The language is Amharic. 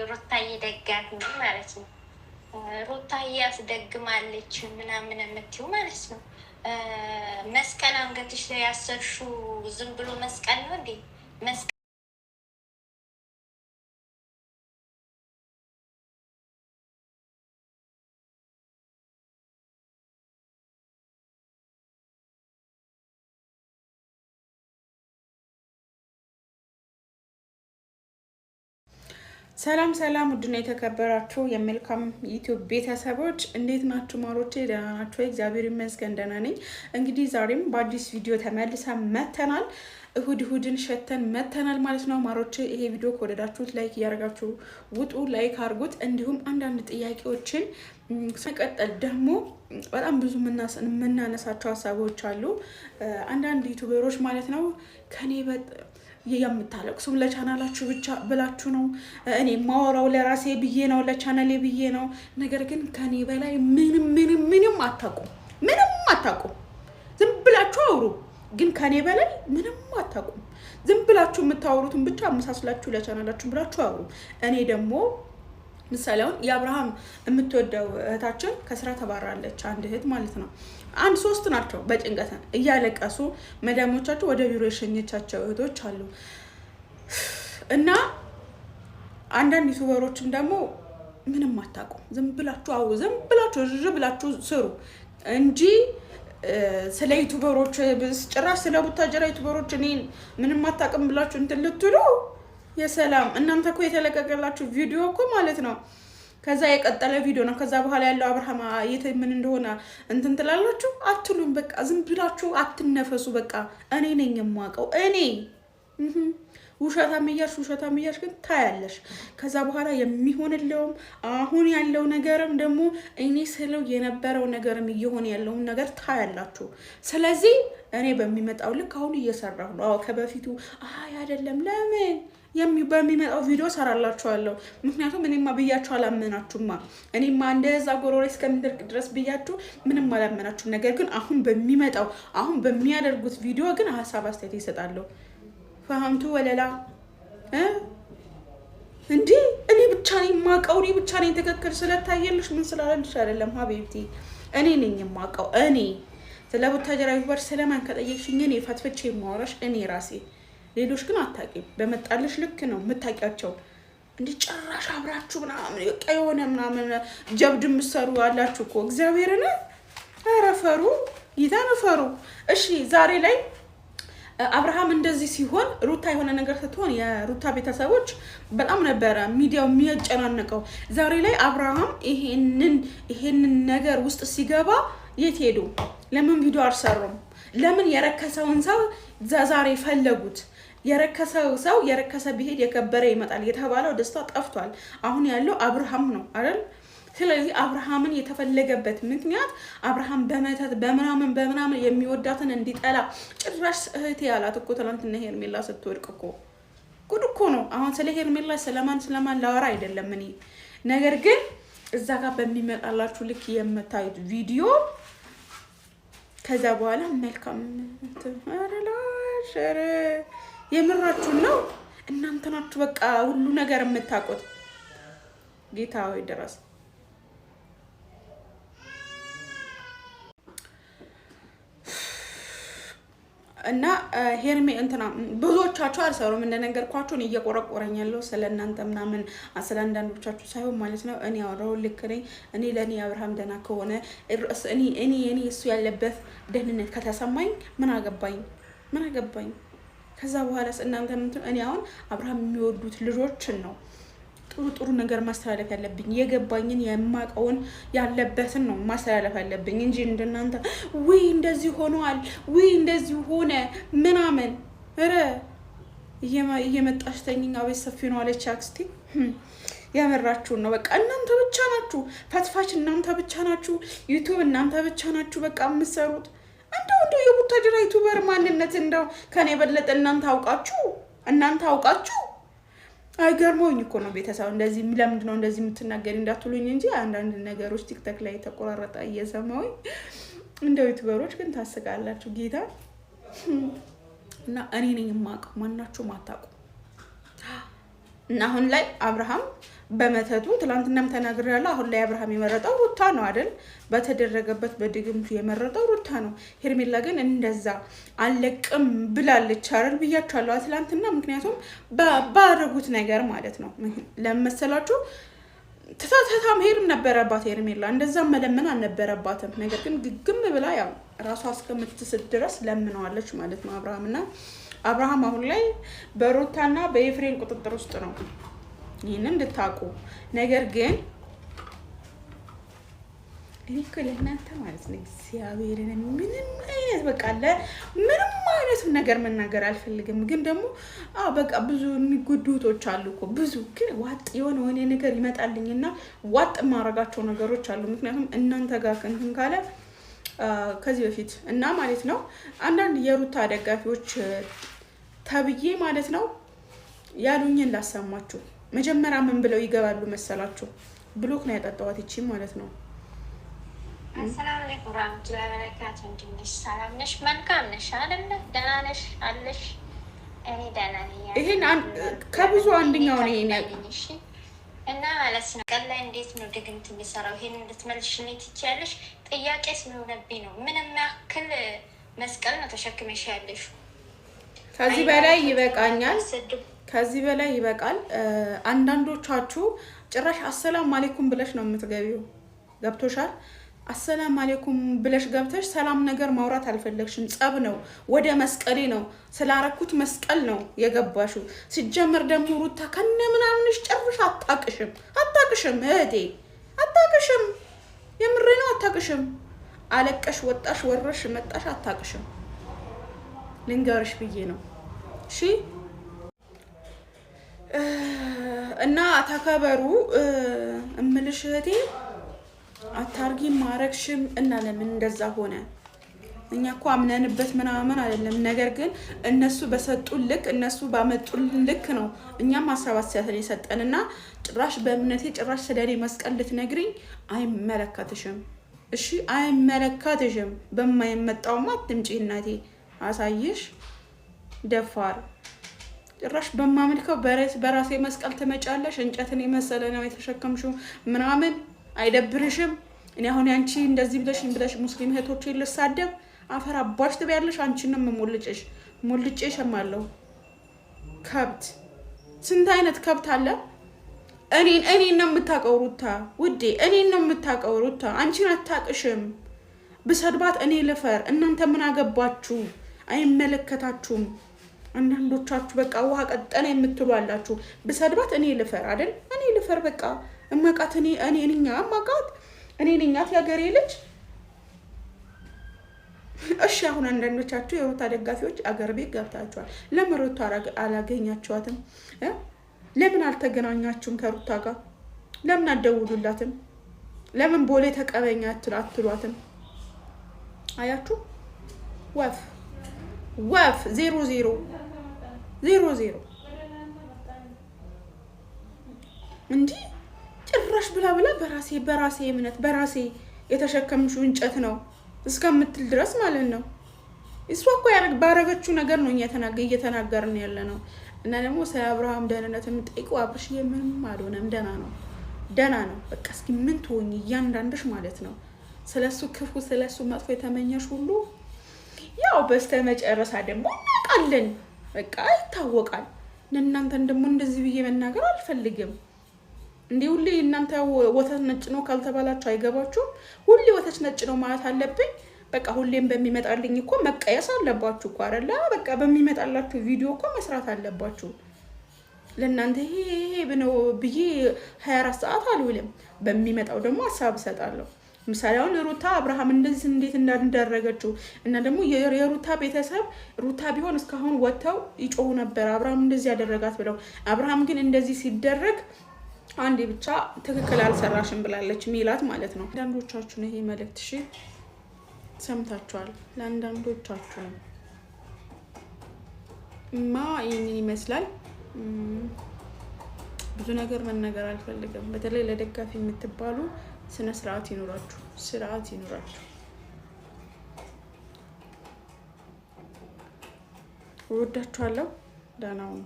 ሩታዬ ደጋፊ ነው ማለት ነው። ሩታዬ ያስደግማለች ምናምን የምትይው ማለት ነው። መስቀል አንገትሽ ላይ ያሰርሽው ዝም ብሎ መስቀል ነው እንዴ? ሰላም ሰላም፣ ውድና የተከበራችሁ የመልካም ዩቲዩብ ቤተሰቦች እንዴት ናችሁ? ማሮቼ ደህና ናችሁ? እግዚአብሔር ይመስገን ደህና ነኝ። እንግዲህ ዛሬም በአዲስ ቪዲዮ ተመልሰን መተናል። እሁድን ሸተን መተናል ማለት ነው ማሮቼ። ይሄ ቪዲዮ ከወደዳችሁት ላይክ እያደረጋችሁ ውጡ፣ ላይክ አድርጉት። እንዲሁም አንዳንድ ጥያቄዎችን መቀጠል ደግሞ በጣም ብዙ የምናነሳቸው ሀሳቦች አሉ። አንዳንድ ዩቱበሮች ማለት ነው ከኔ የምታለቅሱም ለቻናላችሁ ብቻ ብላችሁ ነው። እኔ ማወራው ለራሴ ብዬ ነው፣ ለቻናሌ ብዬ ነው። ነገር ግን ከኔ በላይ ምንም አታውቁም፣ ምንም አታውቁም። ዝም ብላችሁ አውሩ፣ ግን ከኔ በላይ ምንም አታውቁም። ዝም ብላችሁ የምታወሩትን ብቻ አመሳስላችሁ ለቻናላችሁ ብላችሁ አውሩ። እኔ ደግሞ ምሳሌውን የአብርሃም የምትወደው እህታችን ከስራ ተባራለች። አንድ እህት ማለት ነው። አንድ ሶስት ናቸው። በጭንቀት እያለቀሱ መዳሞቻቸው ወደ ቢሮ የሸኘቻቸው እህቶች አሉ። እና አንዳንድ ዩቱበሮችም ደግሞ ምንም አታውቁም። ዝም ብላችሁ አውሩ፣ ዝም ብላችሁ ስሩ እንጂ ስለ ዩቱበሮች ጭራሽ ስለ ቡታጀራ ዩቱበሮች እኔ ምንም አታውቅም ብላችሁ እንትን ልትሉ የሰላም እናንተ እኮ የተለቀቀላችሁ ቪዲዮ እኮ ማለት ነው ከዛ የቀጠለ ቪዲዮ ነው። ከዛ በኋላ ያለው አብርሃም የት ምን እንደሆነ እንትን ትላላችሁ አትሉም። በቃ ዝም ብላችሁ አትነፈሱ። በቃ እኔ ነኝ የማውቀው። እኔ ውሸታም እያልሽ ግን ታያለሽ። ከዛ በኋላ የሚሆንልውም አሁን ያለው ነገርም ደግሞ እኔ ስለው የነበረው ነገርም እየሆነ ያለውን ነገር ታያላችሁ። ስለዚህ እኔ በሚመጣው ልክ አሁን እየሰራሁ ነው። ከበፊቱ አይደለም ለምን በሚመጣው ቪዲዮ ሰራላችኋለሁ። ምክንያቱም እኔማ ብያችሁ አላመናችሁማ። እኔማ እንደዛ ጎሮሬ እስከሚደርቅ ድረስ ብያችሁ ምንም አላመናችሁ። ነገር ግን አሁን በሚመጣው አሁን በሚያደርጉት ቪዲዮ ግን ሀሳብ አስተያየት ይሰጣለሁ። ፈሀምቱ ወለላ እንዴ እኔ ብቻ ነኝ የማውቀው፣ እኔ ብቻ ነኝ ትክክል ስለታየልሽ ምን ስላለልሽ አይደለም ሀቢብቲ፣ እኔ ነኝ የማውቀው። እኔ ስለ ቡታጀራ ዩቲዩበር ስለማን ከጠየቅሽኝ እኔ ፈትፍቼ የማወራሽ እኔ ራሴ። ሌሎች ግን አታውቂም። በመጣልሽ ልክ ነው የምታውቂያቸው። እንዴ ጭራሽ አብራችሁ ምናምን በቃ የሆነ ምናምን ጀብድ የምትሰሩ አላችሁ እኮ እግዚአብሔርን። ኧረ ፈሩ ጌታን ፈሩ። እሺ ዛሬ ላይ አብርሃም እንደዚህ ሲሆን ሩታ የሆነ ነገር ስትሆን የሩታ ቤተሰቦች በጣም ነበረ ሚዲያው የሚያጨናንቀው። ዛሬ ላይ አብርሃም ይሄንን ነገር ውስጥ ሲገባ የት ሄዱ? ለምን ቪዲዮ አልሰሩም? ለምን የረከሰውን ሰው ዛሬ ፈለጉት? የረከሰው ሰው የረከሰ ቢሄድ የከበረ ይመጣል የተባለው ደስታ ጠፍቷል። አሁን ያለው አብርሃም ነው አይደል? ስለዚህ አብርሃምን የተፈለገበት ምክንያት አብርሃም በመተት በምናምን የሚወዳትን እንዲጠላ ጭራሽ እህቴ ያላት እኮ ትናንትና ሄርሜላ ስትወድቅ እኮ ጉድ እኮ ነው። አሁን ስለ ሄርሜላ ስለማን ላወራ አይደለም እኔ። ነገር ግን እዛ ጋር በሚመጣላችሁ ልክ የምታዩት ቪዲዮ ከዛ በኋላ መልካም አረላሽረ የምራችሁን ነው እናንተ ናችሁ። በቃ ሁሉ ነገር የምታውቁት ጌታ ሆይ ድረስ እና ሄርሜ እንትና ብዙዎቻችሁ አልሰሩም እንደነገርኳችሁ። እኔ እየቆረቆረኝ ያለው ስለእናንተ ምናምን ስለ አንዳንዶቻችሁ ሳይሆን ማለት ነው። እኔ አወራው ልክ ነኝ። እኔ ለኔ አብርሃም ደህና ከሆነ እኔ እሱ ያለበት ደህንነት ከተሰማኝ ምን አገባኝ? ከዛ በኋላ እናንተ እኔ አሁን አብርሃም የሚወዱት ልጆችን ነው ጥሩ ነገር ማስተላለፍ ያለብኝ። የገባኝን የማቀውን ያለበትን ነው ማስተላለፍ ያለብኝ እንጂ እንደናንተ ወይ እንደዚህ ሆኗል ወይ እንደዚህ ሆነ ምናምን እየመጣሽ ተኝኛ ቤት ሰፊ ነው አለች አክስቴ። ያመራችሁን ነው በቃ እናንተ ብቻ ናችሁ ፈትፋች፣ እናንተ ብቻ ናችሁ ዩቲዩብ፣ እናንተ ብቻ ናችሁ በቃ የምትሰሩት። እንደው የቡታጀራ ዩቲዩበር ማንነት እንደው ከኔ በለጠ እናንተ አውቃችሁ አይገርመውኝ እኮ ነው ቤተሰብ። እንደዚህ ለምንድን ነው እንደዚህ የምትናገሪ እንዳትሉኝ እንጂ አንዳንድ ነገሮች ቲክቶክ ላይ ተቆራረጠ እየሰማሁኝ። እንደው ዩቲዩበሮች ግን ታስቃላችሁ ጌታ። እና እኔ ነኝ የማውቀው ማናችሁም አታውቁም። እና አሁን ላይ አብርሃም በመተቱ ትላንትናም ተናግሬያለሁ። አሁን ላይ አብርሃም የመረጠው ሩታ ነው አይደል? በተደረገበት በድግምቱ የመረጠው ሩታ ነው። ሄርሜላ ግን እንደዛ አለቅም ብላለች አይደል? ብያችኋለሁ ትላንትና። ምክንያቱም ባደረጉት ነገር ማለት ነው። ለመሰላችሁ ተታታ መሄድም ነበረባት ሄርሜላ፣ እንደዛም መለመን አልነበረባትም። ነገር ግን ግግም ብላ ያው ራሷ እስከምትስት ድረስ ለምነዋለች ማለት ነው አብርሃም አሁን ላይ በሩታና በኤፍሬም ቁጥጥር ውስጥ ነው። ይህንን እንድታውቁ። ነገር ግን እኔ እኮ ለእናንተ ማለት ነው እግዚአብሔርን ምንም አይነት በቃ ምንም አይነት ነገር መናገር አልፈልግም። ግን ደግሞ በቃ ብዙ የሚጎዱ እህቶች አሉ እኮ ብዙ። ግን ዋጥ የሆነ ነገር ይመጣልኝና ዋጥ የማረጋቸው ነገሮች አሉ። ምክንያቱም እናንተ ጋር እንትን ካለ ከዚህ በፊት እና ማለት ነው አንዳንድ የሩታ ደጋፊዎች ተብዬ ማለት ነው ያሉኝን ላሰማችሁ። መጀመሪያ ምን ብለው ይገባሉ መሰላችሁ? ብሎክ ነው ያጠጣዋት ይቺ ማለት ነው። አሰላሙ አለይኩም ወራህመቱላሂ ወበረካቱ። እንዴት ሰላም ነሽ? መልካም ነሽ አይደለ? ደህና ነሽ አለሽ? እኔ ደህና ነኝ። ይሄን ከብዙ አንደኛው ነው ይሄን ያገኝሽ እና ማለት ነው። ቀን ላይ እንዴት ነው ድግምት የሚሰራው? ይሄን እንድትመልሽልኝ ትችያለሽ? ጥያቄ ስለሆነብኝ ነው። ምንም ያክል መስቀል ነው ተሸክመሽ ያለሽ? ከዚህ በላይ ይበቃኛል። ከዚህ በላይ ይበቃል። አንዳንዶቻችሁ ጭራሽ አሰላም አለይኩም ብለሽ ነው የምትገቢው። ገብቶሻል? አሰላም አለይኩም ብለሽ ገብተሽ ሰላም ነገር ማውራት አልፈለግሽም። ጸብ ነው፣ ወደ መስቀሌ ነው ስላረኩት መስቀል ነው የገባሽው። ሲጀመር ደግሞ ሩታ ከነ ምናምንሽ ጨርሽ አታቅሽም እህቴ አታቅሽም። የምሬ ነው አታቅሽም። አለቀሽ ወጣሽ ወረሽ መጣሽ አታቅሽም። ልንገርሽ ብዬ ነው እሺ። እና ተከበሩ እምልሽ እህቴ። አታርጊ ማረግሽም እና ለምን እንደዛ ሆነ? እኛ እኮ አምነንበት ምናምን አይደለም። ነገር ግን እነሱ በሰጡን ልክ እነሱ ባመጡልን ልክ ነው እኛም ማሰባሰያትን የሰጠንና ጭራሽ በእምነቴ ጭራሽ ስለኔ መስቀል ልትነግሪኝ አይመለከትሽም። እሺ አይመለከትሽም። በማይመጣውማ አትምጪ እናቴ አሳይሽ ደፋር። ጭራሽ በማመልከው በራሴ መስቀል ትመጫለሽ። እንጨትን የመሰለ ነው የተሸከምሽው ምናምን አይደብርሽም? እኔ አሁን አንቺ እንደዚህ ብለሽ ሙስሊም እህቶቼ ልሳደብ አፈር አባሽ ትበያለሽ። አንቺንም ሞልጬሽ እማለሁ። ከብት ስንት አይነት ከብት አለ። እኔን ነው የምታውቀው ሩታ ውዴ፣ እኔን ነው የምታውቀው ሩታ። አንቺን አታውቅሽም። ብሰድባት እኔ ልፈር፣ እናንተ ምን አገባችሁ? አይመለከታችሁም። አንዳንዶቻችሁ በቃ ውሃ ቀጠነ የምትሉ አላችሁ። ብሰድባት እኔ ልፈር አይደል? እኔ ልፈር በቃ እማቃት እኔ ነኝ ያገሬ ልጅ። እሺ አሁን አንዳንዶቻችሁ የሩታ ደጋፊዎች አገር ቤት ገብታችኋል። ለምን ሩታ አላገኛችኋትም? ለምን አልተገናኛችሁም ከሩታ ጋር? ለምን አትደውሉላትም? ለምን ቦሌ ተቀበኛ አትሏትም? አያችሁ ወፍ 00 እንዲህ ጭራሽ ብላ በራሴ እምነት በራሴ የተሸከምሽው እንጨት ነው እስከምትል ድረስ ማለት ነው። እሷ እኮ ባረገችው ነገር ነው እየተናገርን ያለ ነው። እና ደግሞ ስለ አብርሃም ደህንነት የምጠይቀው አብርሽ ምንም አልሆነም፣ ደህና ነው። በቃ እስኪ ምን ትሆኝ እያንዳንድሽ ማለት ነው። ስለሱ ክፉ ስለሱ መጥፎ የተመኘሽ ሁሉ ያው በስተመጨረሻ ደግሞ እናውቃለን። በቃ ይታወቃል። እናንተን ደግሞ እንደዚህ ብዬ መናገር አልፈልግም። እንዲህ ሁሌ እናንተ ወተት ነጭ ነው ካልተባላችሁ አይገባችሁም። ሁሌ ወተት ነጭ ነው ማለት አለብኝ። በቃ ሁሌም በሚመጣልኝ እኮ መቀየስ አለባችሁ እኮ አይደለ? በቃ በሚመጣላችሁ ቪዲዮ እኮ መስራት አለባችሁ። ለእናንተ ይሄ ብነው ብዬ 24 ሰዓት አልውልም። በሚመጣው ደግሞ ሀሳብ እሰጣለሁ። ምሳሌ አሁን ሩታ አብርሃም እንደዚህ እንዴት እንዳደረገችው እና ደግሞ የሩታ ቤተሰብ ሩታ ቢሆን እስካሁን ወጥተው ይጮሁ ነበር አብርሃም እንደዚህ ያደረጋት ብለው። አብርሃም ግን እንደዚህ ሲደረግ አንዴ ብቻ ትክክል አልሰራሽም ብላለች ሚላት ማለት ነው። ለአንዳንዶቻችሁ ነው ይሄ መልእክት። እሺ ሰምታችኋል። ለአንዳንዶቻችሁ ነው ይህንን ይመስላል። ብዙ ነገር መናገር አልፈልግም። በተለይ ለደጋፊ የምትባሉ ስነ ስርዓት ይኖራችሁ፣ ስርዓት ይኖራችሁ። ወዳችኋለሁ። ደህና ሁኑ።